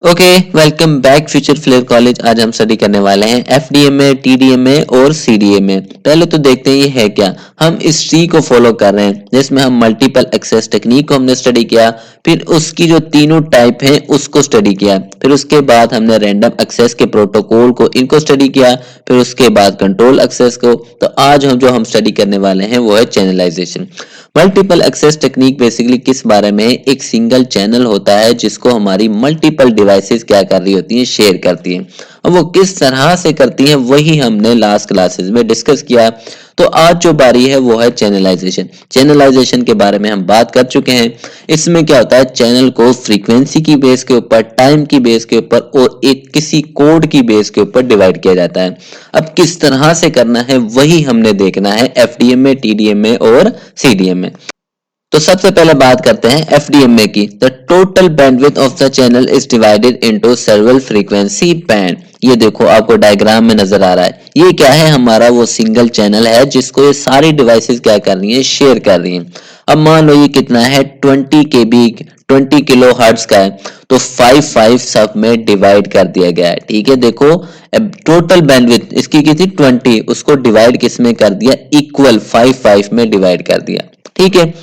Okay, welcome back future flavour college. आज हम study करने वाले हैं एफडीएमए, टीडीएमए और सीडीएमए। पहले तो देखते हैं ये है क्या। हम इस ट्री को फॉलो कर रहे हैं जिसमें हम मल्टीपल एक्सेस टेक्निक को हमने स्टडी किया, फिर उसकी जो तीनों टाइप हैं उसको स्टडी किया, फिर उसके बाद हमने रैंडम एक्सेस के प्रोटोकॉल को इनको स्टडी किया, फिर उसके बाद कंट्रोल एक्सेस को। तो आज हम स्टडी करने वाले हैं वो है channelization. Multiple access technique basically किस बारे में है? एक सिंगल चैनल होता है जिसको हमारी मल्टीपल डिवाइसेस क्या कर रही होती हैं, शेयर करती हैं। अब वो किस तरह से करती हैं वही हमने लास्ट क्लासेस में डिस्कस किया। तो आज जो बारी है वो है चैनलाइजेशन। चैनलाइजेशन के बारे में हम बात कर चुके हैं। इसमें क्या होता है, चैनल को फ्रीक्वेंसी की बेस के ऊपर, टाइम की बेस के ऊपर और एक किसी कोड की बेस के ऊपर डिवाइड किया जाता है। अब किस तरह से करना है वही हमने देखना है एफडीएमए, टीडीएमए और सीडीएमए। तो सबसे पहले बात करते हैं एफडीएमए की। The total bandwidth of the channel is divided into several frequency band. ये देखो आपको डायग्राम में नजर आ रहा है, ये क्या है, हमारा वो सिंगल चैनल है जिसको ये सारी डिवाइसेस क्या कर रही हैं, शेयर कर रही हैं। अब मान लो ये कितना है, 20 किलो हर्ट्ज का है, तो 5 सब में डिवाइड कर दिया गया है। ठीक है, देखो अब टोटल बैंडविड्थ इसकी की थी 20, उसको डिवाइड किस में कर दिया, इक्वल 5 में डिवाइड कर दिया। ठीक है,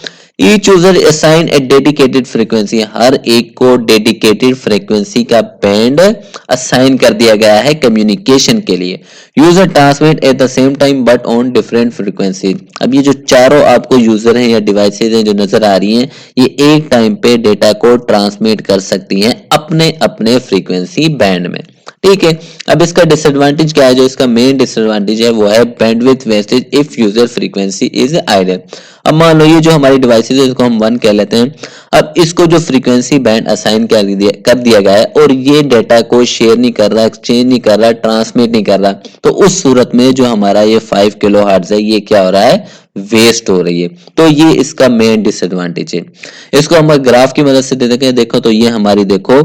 each user assign a dedicated frequency, हर एक को डेडिकेटेड फ्रीक्वेंसी का बैंड असाइन कर दिया गया है कम्युनिकेशन के लिए। User transmit at the same time but on different frequency. अब ये जो चारों आपको यूजर हैं या डिवाइसेज हैं जो नजर आ रही हैं, ये एक टाइम पे डेटा को ट्रांसमिट कर सकती हैं अपने अपने फ्रीक्वेंसी बैंड में। ठीक है, अब इसका डिसएडवांटेज क्या है? जो इसका मेन डिसएडवांटेज है वो है bandwidth wastage if user frequency is idle. अब मान लो ये जो हमारी डिवाइसेज है इसको हम 1 कह लेते हैं। अब इसको जो फ्रीक्वेंसी बैंड असाइन कर दिया गया है और ये डेटा को शेयर नहीं कर रहा, एक्सचेंज नहीं कर रहा, ट्रांसमिट नहीं कर रहा, तो उस सूरत में जो हमारा ये 5 किलो हर्ट्ज है ये क्या हो रहा है, वेस्ट हो रही है। तो ये इसका मेन डिसएडवांटेज है। इसको हम ग्राफ की मदद से देते हैं, देखो तो ये हमारी, देखो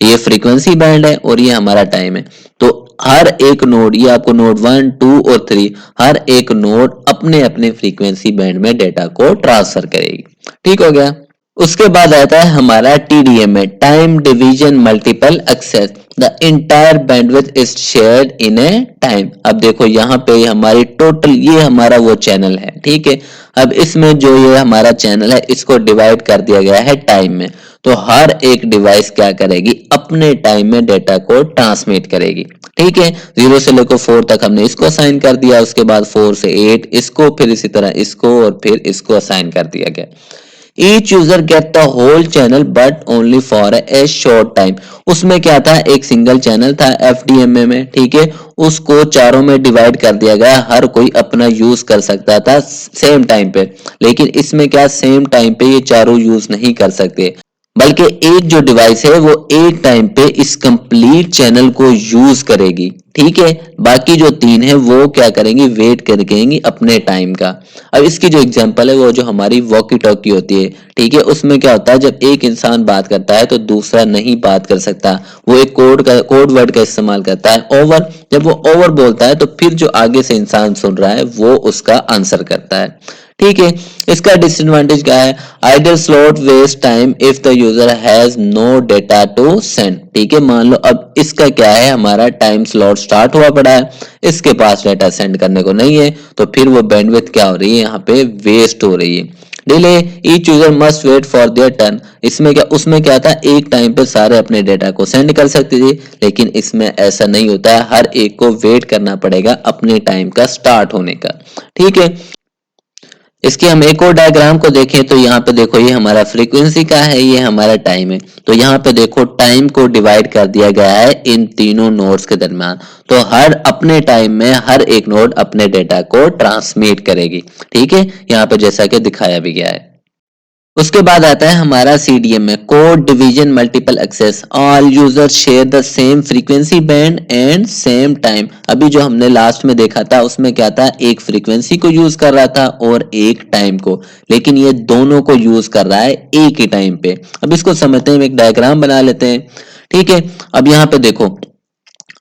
ये फ्रीक्वेंसी बैंड है और ये हमारा टाइम है। तो हर एक नोड, ये आपको नोड 1, 2 और 3, हर एक नोड अपने अपने फ्रीक्वेंसी बैंड में डेटा को ट्रांसफर करेगी। ठीक हो गया। उसके बाद आता है हमारा TDMA, time division multiple access. The entire bandwidth is shared in a time. अब देखो यहाँ पे हमारी टोटल, ये हमारा वो चैनल है। ठीक है, अब इसमें जो ये हमारा चैनल है इसको डिवाइड कर दिया गया है टाइम में। तो हर एक डिवाइस क्या करेगी, अपने टाइम में डेटा को ट्रांसमिट करेगी। ठीक है, 0 से लेकर 4 तक हमने इसको असाइन कर दिया, उसके बाद 4 से 8 इसको, फिर इसी तरह इसको और फिर इसको असाइन कर दिया गया। Each user get the whole channel but only for a short time। उसमें क्या था, एक सिंगल चैनल था एफडीएमए में। ठीक है, उसको चारों में डिवाइड कर दिया गया, हर कोई अपना यूज कर सकता था सेम टाइम पे। लेकिन इसमें क्या, सेम टाइम पे ये चारों यूज नहीं कर सकते, बल्कि एक जो डिवाइस है वो एक टाइम पे इस कंप्लीट चैनल को यूज करेगी। ठीक है, बाकी जो 3 है वो क्या करेंगी, वेट करेंगी अपने टाइम का। अब इसकी जो एग्जांपल है वो जो हमारी वॉकी टॉकी होती है। ठीक है, उसमें क्या होता है, जब एक इंसान बात करता है तो दूसरा नहीं बात कर सकता, वो एक कोड वर्ड का इस्तेमाल करता है, ओवर। जब वो ओवर बोलता है तो फिर जो आगे से इंसान सुन रहा है वो उसका आंसर करता है। ठीक है, इसका डिसएडवांटेज क्या है, idle slot waste time if the user has no data to send. ठीक है, मान लो अब इसका क्या है, हमारा टाइम स्लॉट स्टार्ट हुआ पड़ा है, इसके पास डेटा सेंड करने को नहीं है, तो फिर वो बैंडविड्थ क्या हो रही है, यहाँ पे वेस्ट हो रही है। Delay, each user must wait for their turn. इसमें क्या, उसमें क्या था, एक टाइम पे सारे अपने डेटा को सेंड कर सकते थे, लेकिन इसमें ऐसा नहीं होता है, हर एक को वेट करना पड़ेगा अपने टाइम का स्टार्ट होने का। ठीक है, इसके हम एक और डायग्राम को देखें तो यहाँ पे देखो ये हमारा फ्रीक्वेंसी का है, ये हमारा टाइम है। तो यहाँ पे देखो टाइम को डिवाइड कर दिया गया है इन तीनों नोड्स के दरमियान। तो हर अपने टाइम में हर एक नोड अपने डेटा को ट्रांसमिट करेगी। ठीक है, यहाँ पे जैसा कि दिखाया भी गया है। उसके बाद आता है हमारा सीडीएम में, code division multiple access. All users share the same frequency band and same time. अभी जो हमने लास्ट में देखा था उसमें क्या था, एक फ्रीक्वेंसी को यूज कर रहा था और एक टाइम को, लेकिन ये दोनों को यूज कर रहा है एक ही टाइम पे। अब इसको समझते हैं, एक डायग्राम बना लेते हैं। ठीक है, अब यहाँ पे देखो,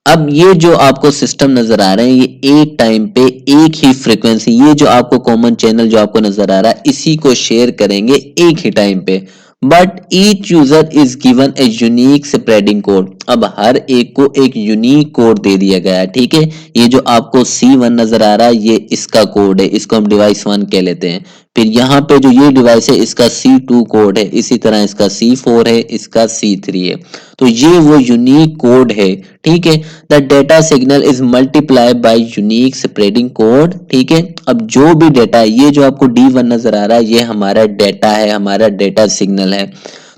अब ये जो आपको सिस्टम नजर आ रहे हैं, ये एक टाइम पे एक ही फ्रीक्वेंसी, ये जो आपको कॉमन चैनल जो आपको नजर आ रहा है इसी को शेयर करेंगे एक ही टाइम पे। But each user is given a unique spreading code. अब हर एक को एक यूनिक कोड दे दिया गया है, ठीक है। ये जो आपको C1 नजर आ रहा है ये इसका कोड है, इसको हम डिवाइस 1 कह लेते हैं। फिर यहाँ पे जो ये डिवाइस है इसका C2 कोड है, इसी तरह इसका C4 है, इसका C3 है। तो ये वो यूनिक कोड है, ठीक है। The data signal is multiply by unique spreading code, ठीक है। अब जो भी डेटा है, ये जो आपको D1 नजर आ रहा है ये हमारा डेटा है, हमारा डेटा सिग्नल है।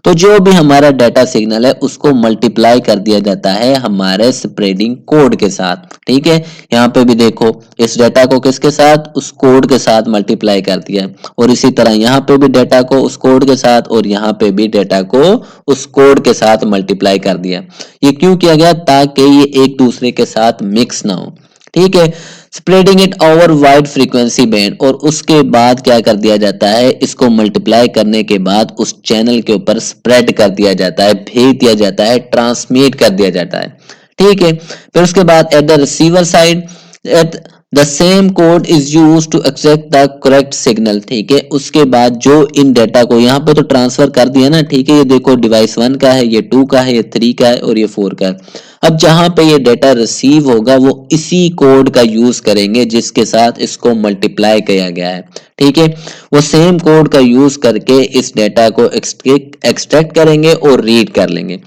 तो जो भी हमारा डेटा सिग्नल है उसको मल्टीप्लाई कर दिया जाता है हमारे स्प्रेडिंग कोड के साथ, ठीक है। यहाँ पे भी देखो इस डेटा को किसके साथ, उस कोड के साथ मल्टीप्लाई कर दिया, और इसी तरह यहाँ पे भी डेटा को उस कोड के साथ, और यहाँ पे भी डेटा को उस कोड के साथ मल्टीप्लाई कर दिया। ये क्यों किया गया, ताकि ये एक दूसरे के साथ मिक्स ना हो, ठीक है। Spreading it over wide frequency band, और उसके बाद क्या कर दिया जाता है, इसको मल्टीप्लाई करने के बाद उस चैनल के ऊपर स्प्रेड कर दिया जाता है, भेज दिया जाता है, ट्रांसमिट कर दिया जाता है, ठीक है। फिर उसके बाद at the receiver side at the same code is use to extract the correct signal, ठीक है। उसके बाद जो इन डेटा को यहाँ पे तो ट्रांसफर कर दिया ना, ठीक है। ये देखो डिवाइस 1 का है, ये 2 का है, ये 3 का है और ये 4 का है। अब जहां पे ये डेटा रिसीव होगा वो इसी कोड का यूज करेंगे जिसके साथ इसको मल्टीप्लाई किया गया है, ठीक है। वो सेम कोड का यूज करके इस डेटा को एक्सट्रैक्ट करेंगे और रीड कर लेंगे।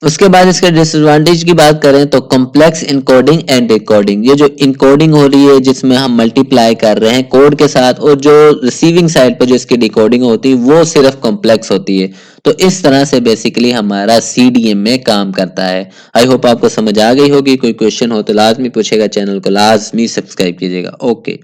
उसके बाद इसके डिसएडवांटेज की बात करें तो कॉम्प्लेक्स इनकोडिंग एंड डिकोडिंग, ये जो इनकोडिंग हो रही है जिसमें हम मल्टीप्लाई कर रहे हैं कोड के साथ, और जो रिसीविंग साइड पर जो इसकी डिकोडिंग होती है वो सिर्फ कॉम्प्लेक्स होती है। तो इस तरह से बेसिकली हमारा CDM में काम करता है। आई होप आपको समझ आ गई होगी। कोई क्वेश्चन हो तो लाजमी पूछेगा, चैनल को लाजमी सब्सक्राइब कीजिएगा। ओके।